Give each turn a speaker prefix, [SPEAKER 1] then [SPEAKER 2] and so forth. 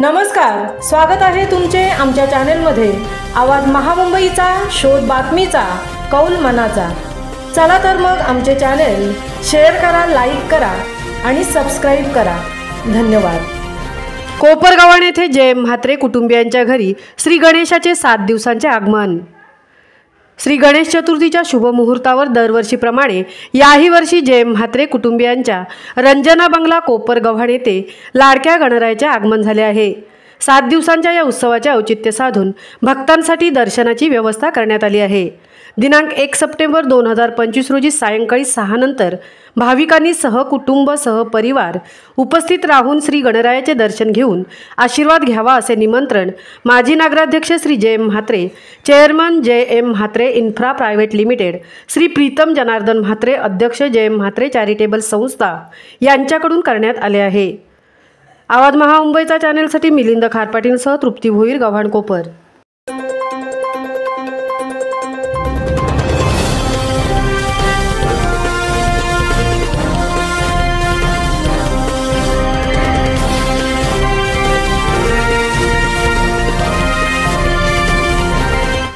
[SPEAKER 1] नमस्कार, स्वागत आहे तुमचे आमच्या चॅनलमध्ये। आवाज महामुंबईचा, शोध बातमीचा, कौल मनाचा। चला तर मग आमचे चॅनल शेअर करा, लाईक करा आणि सबस्क्राइब करा। धन्यवाद।
[SPEAKER 2] कोपरगाव येथे जय म्हात्रे कुटुंबियांच्या घरी श्री गणेशाचे 7 दिवसांचे आगमन। श्री गणेश चतुर्थीच्या शुभ मुहूर्तावर दरवर्षीप्रमाणे याही वर्षी जय म्हात्रे कुटुंबियांच्या रंजना बंगला कोपरगाव येथे लाडक्या गणरायाचे आगमन झाले आहे। 7 दिवसांच्या या उत्सवाचे औचित्य साधून भक्तांसाठी दर्शनाची व्यवस्था करण्यात आली आहे। दिनांक 1 सप्टेंबर 2025 रोजी सायंकाळी 6 नंतर भाविकांनी सहकुटुंब सहपरिवार उपस्थित राहून श्री गणरायाचे दर्शन घेऊन आशीर्वाद घ्यावा असे निमंत्रण माजी नगराध्यक्ष Shri Jay Mhatre, chairman Jay M Mhatre infra private limited, Shri Pritam Janardan Mhatre, अध्यक्ष जय म्हात्रे चॅरिटेबल संस्था यांच्याकडून करण्यात आले आहे। आवाज महामुंबईचा चॅनलसाठी मिलिंद खारपाटीलसह तृप्ती भोईर, गव्हाण, कोपर।